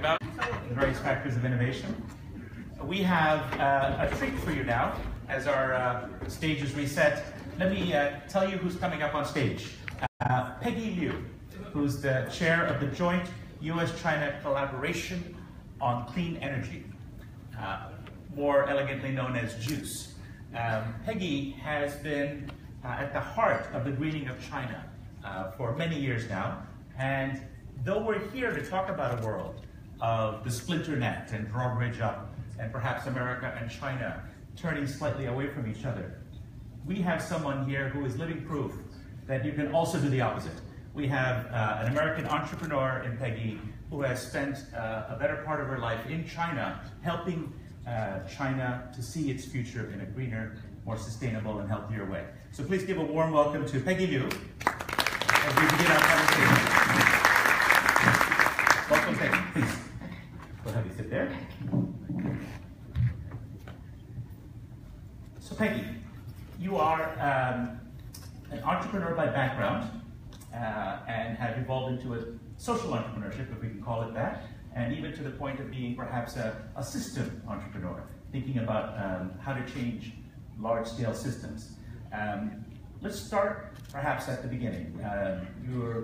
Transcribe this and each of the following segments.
about the various factors of innovation. We have a treat for you now as our stage is reset. Let me tell you who's coming up on stage. Peggy Liu, who's the chair of the joint US-China collaboration on clean energy, more elegantly known as JUCCCE. Peggy has been at the heart of the greening of China for many years now, and though we're here to talk about a world of the splinter net and drawbridge up, and perhaps America and China turning slightly away from each other, we have someone here who is living proof that you can also do the opposite. We have an American entrepreneur in Peggy who has spent a better part of her life in China helping China to see its future in a greener, more sustainable and healthier way. So please give a warm welcome to Peggy Liu as we begin our conversation. Welcome, Peggy, please. We'll have you sit there. So Peggy, you are an entrepreneur by background and have evolved into a social entrepreneurship, if we can call it that, and even to the point of being perhaps a system entrepreneur, thinking about how to change large-scale systems. Let's start perhaps at the beginning.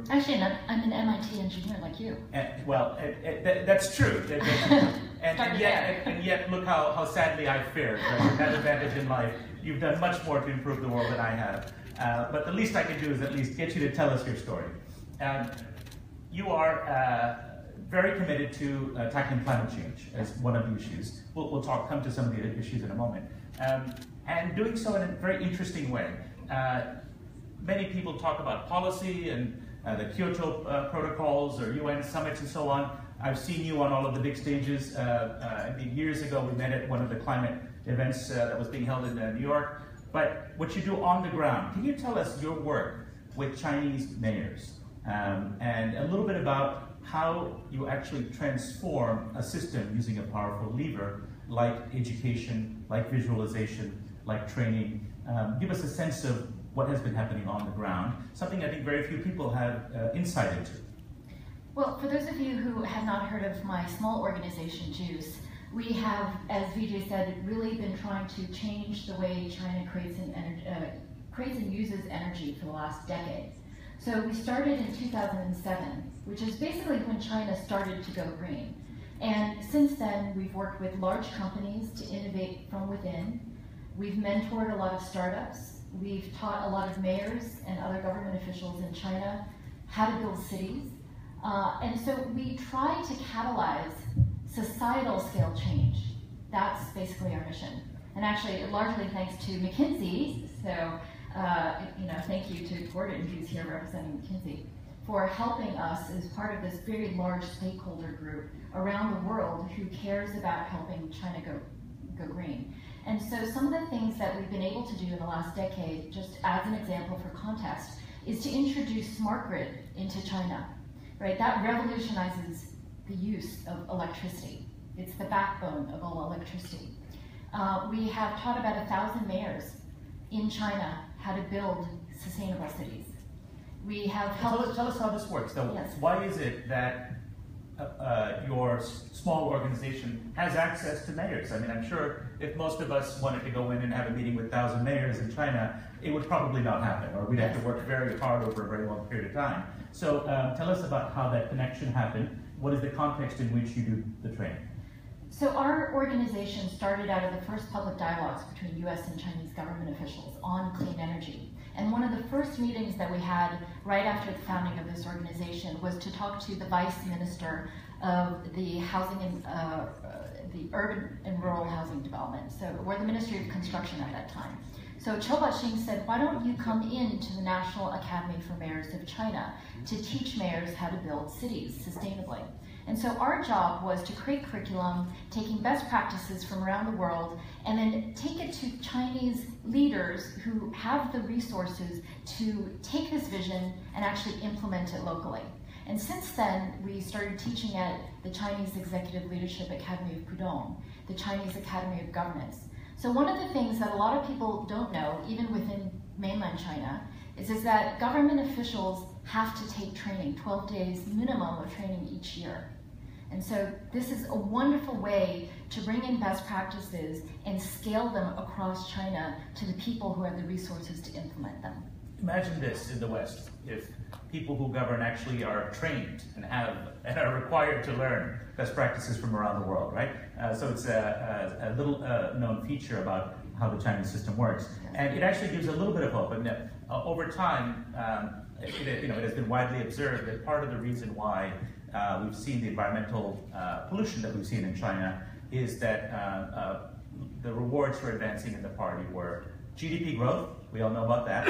Actually, I'm an MIT engineer like you. That's true. And yet, look how sadly I fared. Right? With that advantage in life, you've done much more to improve the world than I have. But the least I can do is at least get you to tell us your story. You are very committed to tackling climate change as one of the issues. We'll come to some of the issues in a moment. And doing so in a very interesting way. Many people talk about policy and the Kyoto protocols or UN summits and so on. I've seen you on all of the big stages. Years ago, we met at one of the climate events that was being held in New York. But what you do on the ground, can you tell us your work with Chinese mayors and a little bit about how you actually transform a system using a powerful lever like education, like visualization, like training? Give us a sense of what has been happening on the ground, something I think very few people have insight into. Well, for those of you who have not heard of my small organization, JUCCCE, we have, as Vijay said, really been trying to change the way China creates and uses energy for the last decade. So we started in 2007, which is basically when China started to go green. And since then, we've worked with large companies to innovate from within. We've mentored a lot of startups. We've taught a lot of mayors and other government officials in China how to build cities. And so we try to catalyze societal scale change. That's basically our mission. And actually, largely thanks to McKinsey, so thank you to Gordon, who's here representing McKinsey, for helping us as part of this very large stakeholder group around the world who cares about helping China go green. And so some of the things that we've been able to do in the last decade, just as an example for context, is to introduce smart grid into China. Right? That revolutionizes the use of electricity. It's the backbone of all electricity. We have taught about 1,000 mayors in China how to build sustainable cities. We have helped... Tell us how this works. So yes. Why is it that your small organization has access to mayors? I mean, I'm sure if most of us wanted to go in and have a meeting with 1,000 mayors in China, it would probably not happen, or we'd have to work very hard over a very long period of time. So tell us about how that connection happened. What is the context in which you do the training? So our organization started out of the first public dialogues between US and Chinese government officials on clean energy. And one of the first meetings that we had right after the founding of this organization was to talk to the Vice Minister of the Housing and the Urban and Rural Housing Development. So we're the Ministry of Construction at that time. So Qiu Baqing said, why don't you come into the National Academy for Mayors of China to teach mayors how to build cities sustainably? And so our job was to create curriculum, taking best practices from around the world, and then take it to Chinese leaders who have the resources to take this vision and actually implement it locally. And since then, we started teaching at the Chinese Executive Leadership Academy of Pudong, the Chinese Academy of Governance. So one of the things that a lot of people don't know, even within mainland China, is that government officials have to take training, 12 days minimum of training each year. And so this is a wonderful way to bring in best practices and scale them across China to the people who have the resources to implement them. Imagine this in the West, if people who govern actually are trained and are required to learn best practices from around the world, right? So it's a little known feature about how the Chinese system works, and it actually gives a little bit of hope. And over time, it has been widely observed that part of the reason why we've seen the environmental pollution that we've seen in China is that the rewards for advancing in the party were GDP growth, we all know about that,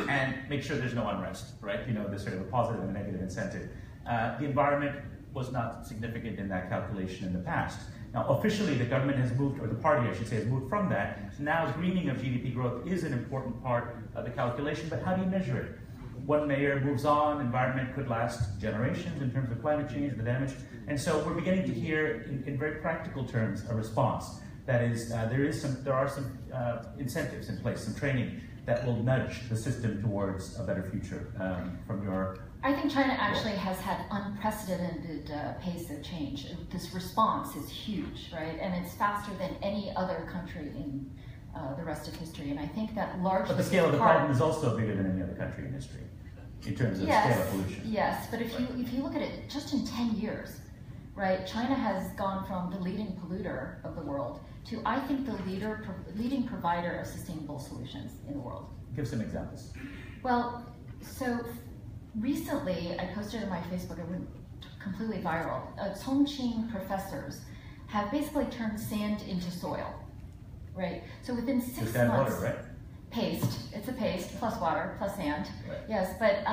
and make sure there's no unrest, right? There's sort of a positive and a negative incentive. The environment was not significant in that calculation in the past. Now, officially, the government has moved, or the party, I should say, has moved from that. So now, greening of GDP growth is an important part of the calculation, but how do you measure it? One mayor moves on, environment could last generations in terms of climate change, the damage. And so we're beginning to hear, in very practical terms, a response. That is, there are some incentives in place, some training that will nudge the system towards a better future from your... I think China actually has had unprecedented pace of change. This response is huge, right? And it's faster than any other country in the rest of history. And I think that largely... But the scale of the problem is also bigger than any other country in history, in terms of scale of pollution. Yes, but if you look at it, just in 10 years, right, China has gone from the leading polluter of the world to, I think, the leading provider of sustainable solutions in the world. Give some examples. Well, so recently, I posted on my Facebook, it went completely viral. Chongqing professors have basically turned sand into soil, right? So within 6 months, sand water, right? Paste, it's a paste, plus water, plus sand. Right. Yes, but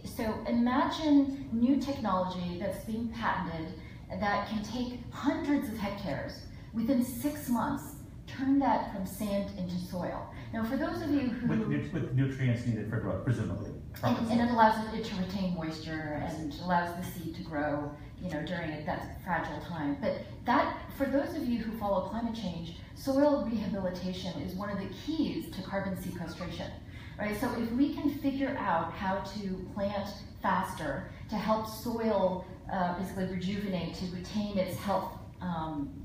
so imagine new technology that's being patented that can take hundreds of hectares within 6 months, turn that from sand into soil. Now, for those of you who... With nutrients needed for growth, presumably. And it allows it to retain moisture and allows the seed to grow, during that fragile time. But that, for those of you who follow climate change, soil rehabilitation is one of the keys to carbon sequestration, right? So if we can figure out how to plant faster to help soil basically rejuvenate, to retain its health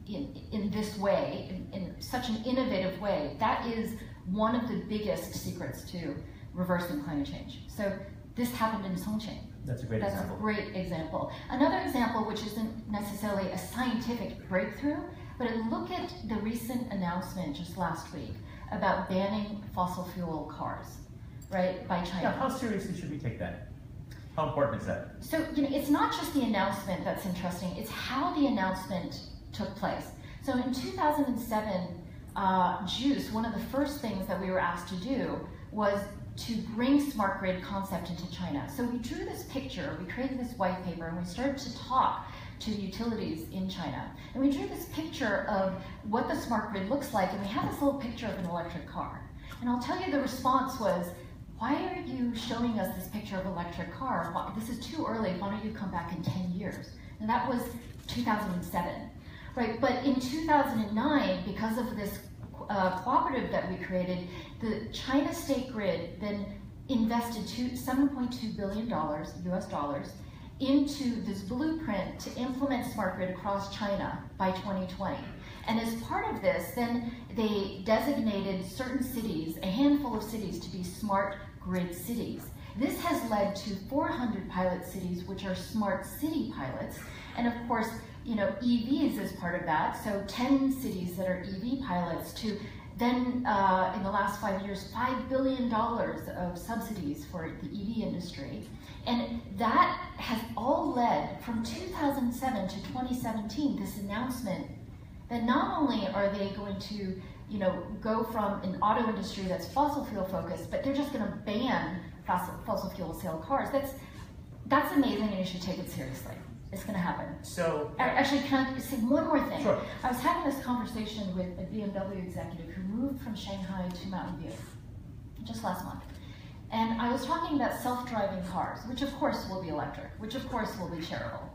in this way, in such an innovative way, that is one of the biggest secrets to reversing climate change. So this happened in Chongqing. That's a great example. That's a great example. Another example, which isn't necessarily a scientific breakthrough, but look at the recent announcement just last week about banning fossil fuel cars, right, by China. Yeah, how seriously should we take that? How important is that? So, it's not just the announcement that's interesting, it's how the announcement took place. So in 2007, JUCCCE, one of the first things that we were asked to do was to bring smart grid concept into China. So we drew this picture, we created this white paper, and we started to talk to utilities in China. And we drew this picture of what the smart grid looks like, and we have this little picture of an electric car. And I'll tell you the response was, why are you showing us this picture of an electric car? This is too early, why don't you come back in 10 years? And that was 2007, right? But in 2009, because of this cooperative that we created, the China State Grid then invested $7.2 billion US dollars into this blueprint to implement smart grid across China by 2020. And as part of this, then they designated certain cities, a handful of cities, to be smart grid cities. This has led to 400 pilot cities, which are smart city pilots. And of course, EVs is part of that. So 10 cities that are EV pilots, to then in the last 5 years, $5 billion of subsidies for the EV industry. And that has all led from 2007 to 2017, this announcement that not only are they going to go from an auto industry that's fossil fuel focused, but they're just going to ban fossil fuel sale cars. That's amazing, and you should take it seriously. It's going to happen. So actually, can I say one more thing? Sure. I was having this conversation with a BMW executive who moved from Shanghai to Mountain View just last month. And I was talking about self-driving cars, which of course will be electric, which of course will be shareable.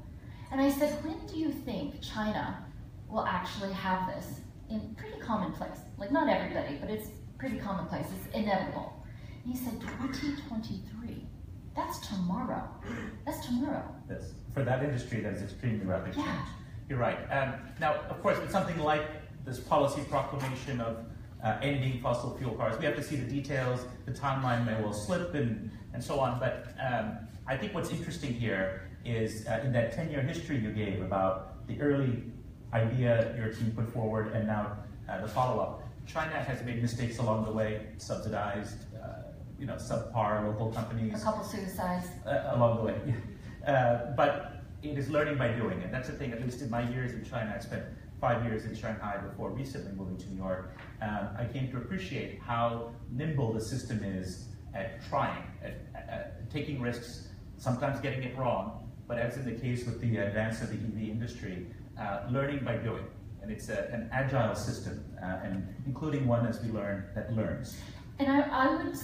And I said, when do you think China will actually have this in pretty commonplace? Like, not everybody, but it's pretty commonplace, it's inevitable. And he said, 2023. That's tomorrow. That's tomorrow. Yes. for that industry, that is extremely rapid change. You're right. Now, of course, with something like this policy proclamation of ending fossil fuel cars, we have to see the details. The timeline may well slip and so on. But I think what's interesting here is in that 10-year history you gave about the early idea your team put forward and now the follow-up. China has made mistakes along the way, subsidized, subpar local companies. A couple suicides. Along the way. But it is learning by doing, and that's the thing, at least in my years in China. I spent 5 years in Shanghai before recently moving to New York. I came to appreciate how nimble the system is at trying, at taking risks, sometimes getting it wrong, but as in the case with the advance of the EV industry, learning by doing. And it's an agile system, and including one, as we learn, that learns. And I would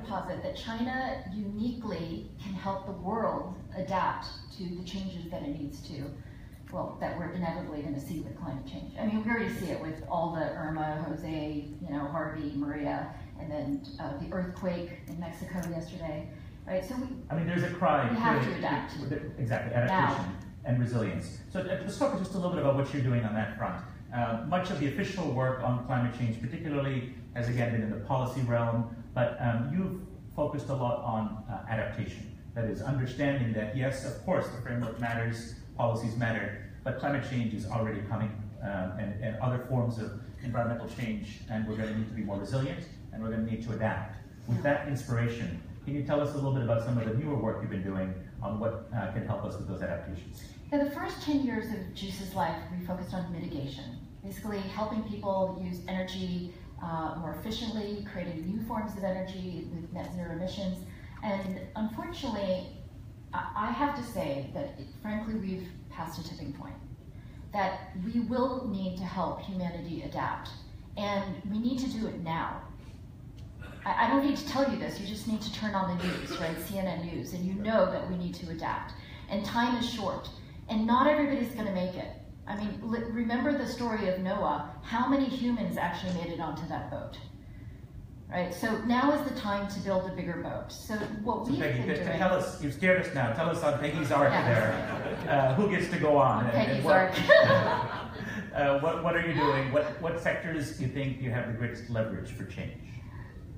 posit that China uniquely can help the world adapt to the changes that it needs to, that we're inevitably going to see with climate change. I mean, we already see it with all the Irma, Jose, Harvey, Maria, and then the earthquake in Mexico yesterday, right? So there's a cry. We have to adapt. Exactly, adaptation and resilience. So let's talk just a little bit about what you're doing on that front. Much of the official work on climate change particularly has again been in the policy realm, but you've focused a lot on adaptation. That is, understanding that yes, of course, the framework matters, policies matter, but climate change is already coming, and other forms of environmental change, and we're going to need to be more resilient, and we're going to need to adapt. With that inspiration, can you tell us a little bit about some of the newer work you've been doing on what can help us with those adaptations? Yeah, the first 10 years of JUCCCE's life, we focused on mitigation, basically helping people use energy more efficiently, creating new forms of energy with net zero emissions. And unfortunately, I have to say that, frankly, we've passed a tipping point, that we will need to help humanity adapt, and we need to do it now. I don't need to tell you this, you just need to turn on the news, right, CNN News, and you know that we need to adapt. And time is short, and not everybody's going to make it. I mean, remember the story of Noah. How many humans actually made it onto that boat? Right, so now is the time to build a bigger boat. So what we've been doing... Tell us, you've scared us now, tell us on Peggy's arc there, who gets to go on? Peggy's arc. What are you doing? What sectors do you think you have the greatest leverage for change?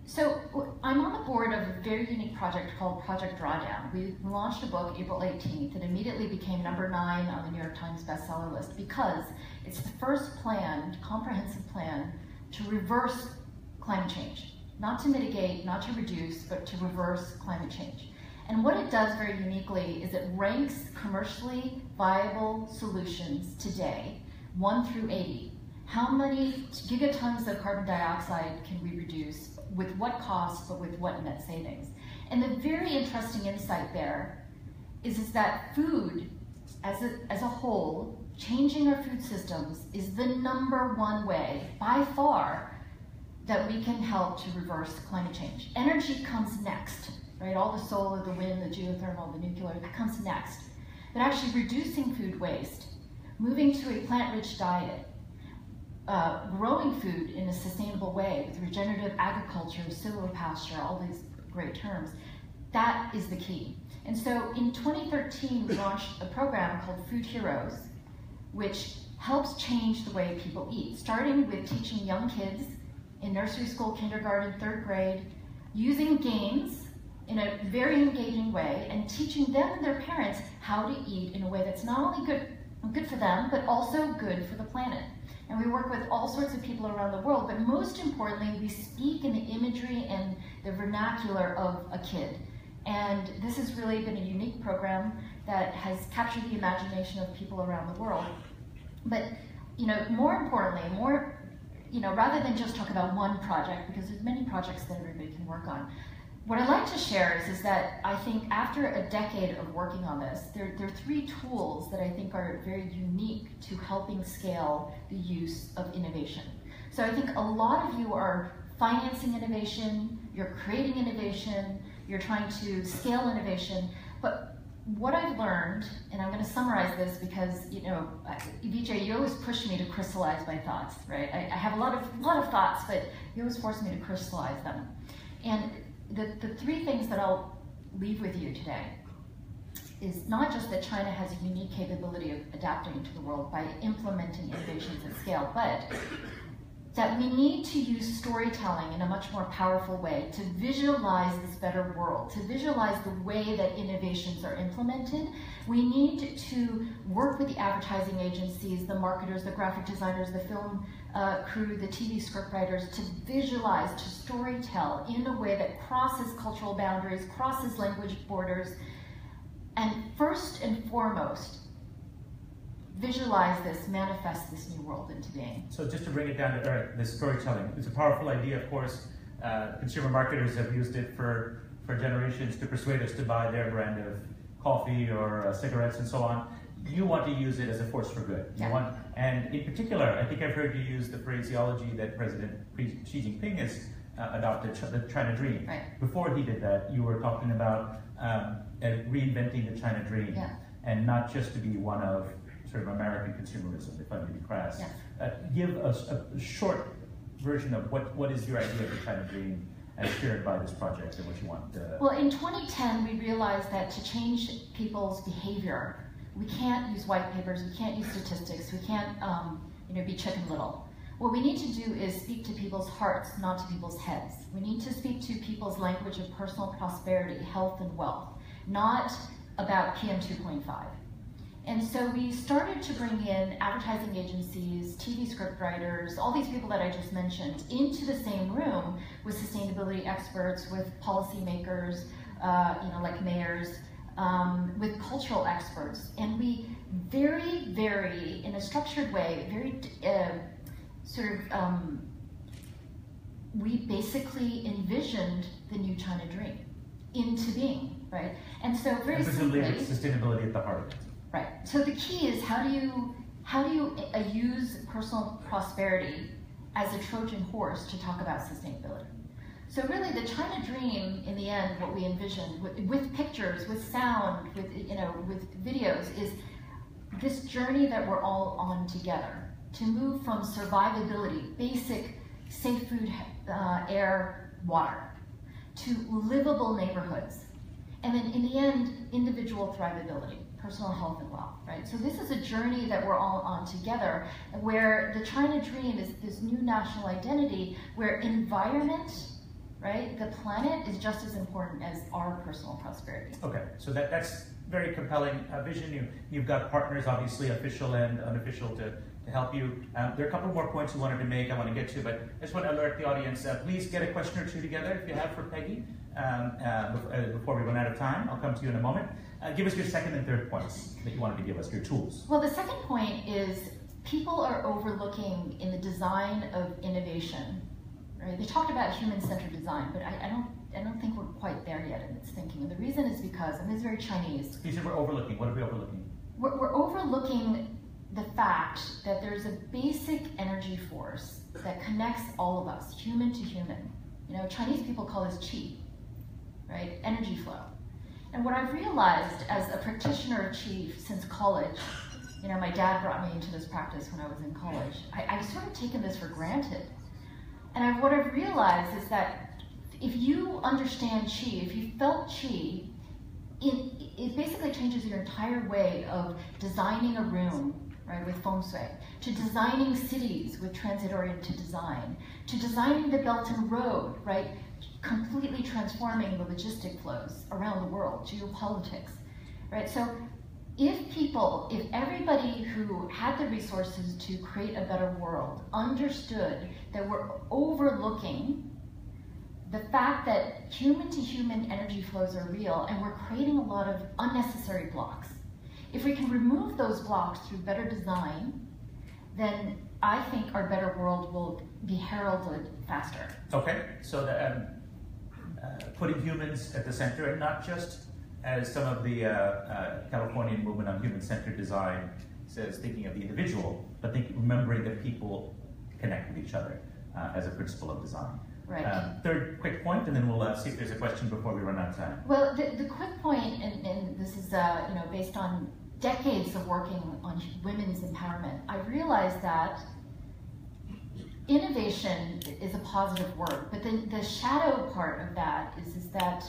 So I'm on the board of a very unique project called Project Drawdown. We launched a book April 18th and immediately became #9 on the New York Times bestseller list because it's the first planned, comprehensive plan to reverse climate change. Not to mitigate, not to reduce, but to reverse climate change. And what it does very uniquely is it ranks commercially viable solutions today, 1 through 80. How many gigatons of carbon dioxide can we reduce? With what cost, but with what net savings? And the very interesting insight there is that food, as a whole, changing our food systems is the #1 way, by far, that we can help to reverse climate change. Energy comes next, right? All the solar, the wind, the geothermal, the nuclear, that comes next. But actually reducing food waste, moving to a plant-rich diet, growing food in a sustainable way with regenerative agriculture, silvopasture, all these great terms, that is the key. And so in 2013, we launched a program called Food Heroes, which helps change the way people eat, starting with teaching young kids in nursery school, kindergarten, 3rd grade, using games in a very engaging way and teaching them and their parents how to eat in a way that's not only good for them, but also good for the planet. And we work with all sorts of people around the world, but most importantly, we speak in the imagery and the vernacular of a kid. And this has really been a unique program that has captured the imagination of people around the world. But, more importantly, rather than just talk about one project, because there's many projects that everybody can work on, what I'd like to share is that I think after a decade of working on this, there are 3 tools that I think are very unique to helping scale the use of innovation. So I think a lot of you are financing innovation, you're creating innovation, you're trying to scale innovation, but what I've learned, and I'm going to summarize this because, Vijay, you always push me to crystallize my thoughts, right? I have a lot of thoughts, but you always force me to crystallize them. And the 3 things that I'll leave with you today is not just that China has a unique capability of adapting to the world by implementing innovations at scale, but that we need to use storytelling in a much more powerful way to visualize this better world, to visualize the way that innovations are implemented. We need to work with the advertising agencies, the marketers, the graphic designers, the film crew, the TV scriptwriters, to visualize, to storytell in a way that crosses cultural boundaries, crosses language borders, and first and foremost, visualize this, manifest this new world into being. So just to bring it down to earth, this storytelling, it's a powerful idea, of course. Consumer marketers have used it for generations to persuade us to buy their brand of coffee or cigarettes and so on. You want to use it as a force for good. Yeah. And in particular, I think I've heard you use the phraseology that President Xi Jinping has adopted, the China Dream. Right. Before he did that, you were talking about reinventing the China Dream, yeah. and not just to be one of sort of American consumerism, if I'm to be crass. Yeah. Give us a short version of what is your idea of the China Dream as shared by this project and what you want to... Well, in 2010, we realized that to change people's behavior, we can't use white papers, we can't use statistics, we can't be Chicken Little. What we need to do is speak to people's hearts, not to people's heads. We need to speak to people's language of personal prosperity, health, and wealth, not about PM 2.5. And so we started to bring in advertising agencies, TV scriptwriters, all these people that I just mentioned into the same room with sustainability experts, with policymakers, like mayors, with cultural experts. And we very, in a structured way, we basically envisioned the new China Dream into being, right? And so very simply, sustainability at the heart of it. Right. So the key is how do you use personal prosperity as a Trojan horse to talk about sustainability? So really, the China Dream, in the end, what we envisioned with pictures, with sound, with videos, is this journey that we're all on together to move from survivability, basic, safe food, air, water, to livable neighborhoods, and then in the end, individual thrivability. Personal health and wealth, right? So this is a journey that we're all on together, where the China Dream is this new national identity where environment, right, the planet is just as important as our personal prosperity. Okay, so that's very compelling vision. You've got partners, obviously, official and unofficial, to help you. There are a couple more points you wanted to make I want to get to, but I just want to alert the audience, please get a question or two together if you have for Peggy before we run out of time. I'll come to you in a moment. Give us your second and third points that you wanted to give us, your tools. Well, the second point is people are overlooking in the design of innovation, right? They talked about human-centered design, but I don't think we're quite there yet in its thinking. And the reason is because, and this is very Chinese. You said we're overlooking. What are we overlooking? We're overlooking the fact that there's a basic energy force that connects all of us, human to human. Chinese people call this qi, right? Energy flow. And what I've realized as a practitioner of qi since college, my dad brought me into this practice when I was in college. I've sort of taken this for granted. And what I've realized is that if you understand qi, if you felt qi, it basically changes your entire way of designing a room, right, with feng shui, to designing cities with transit-oriented design, to designing the Belt and Road, right, completely transforming the logistic flows around the world, geopolitics, right? So if everybody who had the resources to create a better world understood that we're overlooking the fact that human-to-human energy flows are real and we're creating a lot of unnecessary blocks. If we can remove those blocks through better design, then I think our better world will be heralded faster. Okay, so putting humans at the center, and not just as some of the Californian movement on human-centered design says, thinking of the individual, but remembering that people connect with each other as a principle of design. Right. Third quick point, and then we'll see if there's a question before we run out of time. Well, the quick point, and this is based on decades of working on women's empowerment, I realized that innovation is a positive word, but then the shadow part of that is that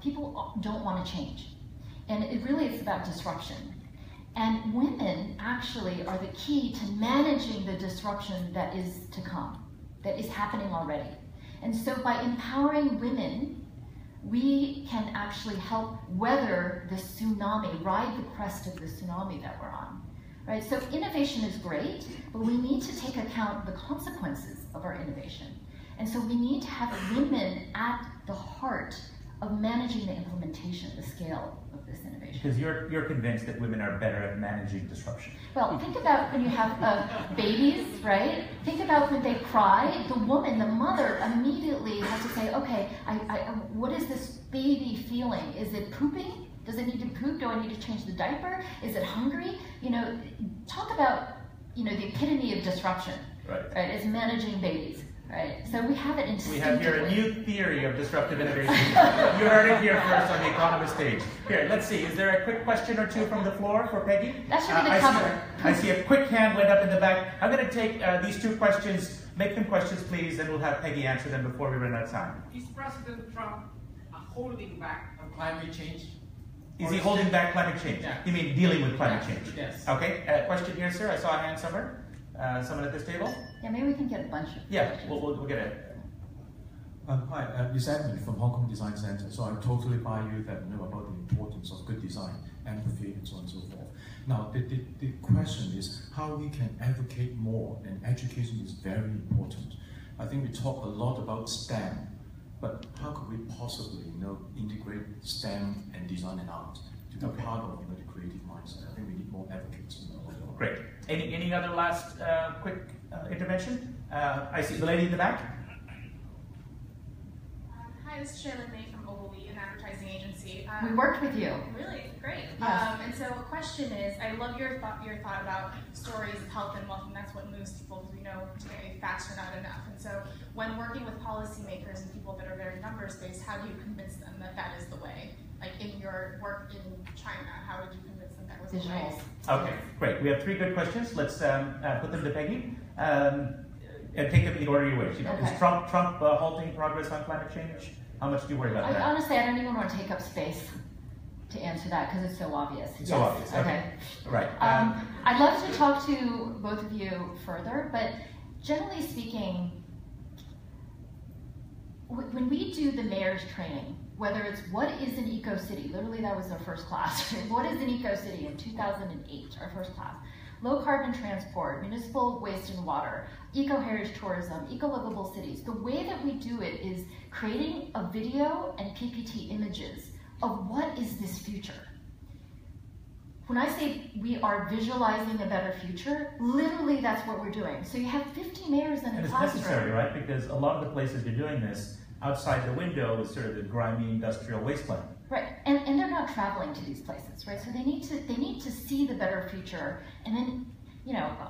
people don't want to change. And it really is about disruption. And women actually are the key to managing the disruption that is to come, that is happening already. And so by empowering women, we can actually help weather the tsunami, ride the crest of the tsunami that we're on. Right? So innovation is great, but we need to take account the consequences of our innovation. And so we need to have women at the heart of managing the implementation, the scale of this innovation. Because you're convinced that women are better at managing disruption. Well, think about when you have babies, right? Think about when they cry, the woman, the mother immediately has to say, okay, what is this baby feeling? Is it pooping? Does it need to poop? Do I need to change the diaper? Is it hungry? You know, talk about, you know, the epitome of disruption, right? Is managing babies. Right, so we have it instinctively. We have here a new theory of disruptive innovation. You heard it here first on the Economist stage. Here, let's see, is there a quick question or two from the floor for Peggy? That should be the cover. I see a quick hand went up in the back. I'm going to take these two questions, make them questions please, and we'll have Peggy answer them before we run out of time. Is President Trump holding back on climate change? Is he holding back climate change? Yeah. You mean dealing with climate change? Yes. Okay, question here, sir. I saw a hand somewhere. Someone at this table? Yeah, maybe we can get a bunch of questions. We'll get it. Hi, it's Edmund from Hong Kong Design Center. So I totally buy you that you know about the importance of good design, empathy, and so on and so forth. Now, the question is how we can advocate more, and education is very important. I think we talk a lot about STEM, but how could we possibly integrate STEM and design and art to be part of the creative mindset? I think we need more advocates. Great. Any other last quick intervention? I see the lady in the back. Hi, this is Sharon May from Ogilvy, an advertising agency. We worked with you. Really? Great. Yes. And so a question is, I love your thought about stories of health and wealth, and that's what moves people, because we know today facts are not enough. And so when working with policymakers and people that are very numbers-based, how do you convince them that that is the way? Like in your work in China, how would you convince them that was the way? Okay, great. We have three good questions. Let's put them to Peggy. And take them in the order you wish. Is Trump halting progress on climate change? How much do you worry about that? Honestly, I don't even want to take up space to answer that because it's so obvious. It's so obvious. Okay. Right. I'd love to talk to both of you further, but generally speaking, when we do the mayor's training, whether it's what is an eco-city, literally that was our first class, what is an eco-city in 2008, our first class, low carbon transport, municipal waste and water, eco-heritage tourism, eco-livable cities. The way that we do it is creating a video and PPT images of what is this future. When I say we are visualizing a better future, literally that's what we're doing. So you have 50 mayors in a classroom. And it's necessary, right? Because a lot of the places you're doing this, outside the window is sort of the grimy industrial wasteland. Right, and they're not traveling to these places, right? So they need to see the better future, and then,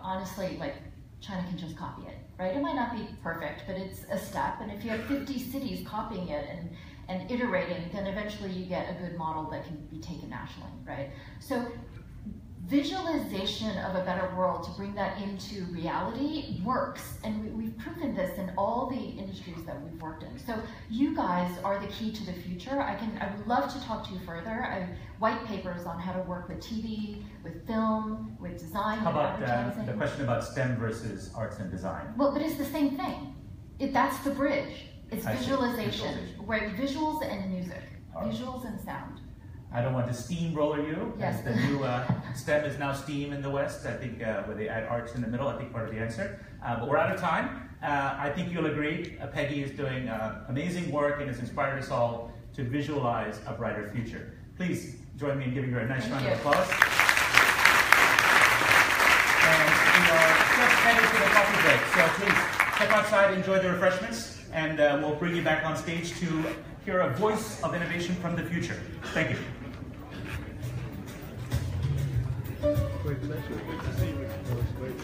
honestly, like China can just copy it, right? It might not be perfect, but it's a step. And if you have 50 cities copying it and iterating, then eventually you get a good model that can be taken nationally, right? So visualization of a better world to bring that into reality works, and we've proven this in all the industries that we've worked in. So you guys are the key to the future. I would love to talk to you further. I have white papers on how to work with TV, with film, with design. How about the question about STEM versus arts and design? Well, but it's the same thing. That's the bridge. It's visualization, right? Visuals and music, visuals and sound. I don't want to steamroller you. Yes. The new STEM is now STEAM in the West. I think where they add arts in the middle, I think part of the answer. But we're out of time. I think you'll agree Peggy is doing amazing work and has inspired us all to visualize a brighter future. Please join me in giving her a nice round of applause. And we are just headed to the coffee break. So please step outside, enjoy the refreshments, and we'll bring you back on stage to hear a voice of innovation from the future. Thank you. Great pleasure. Good to see you. It was great.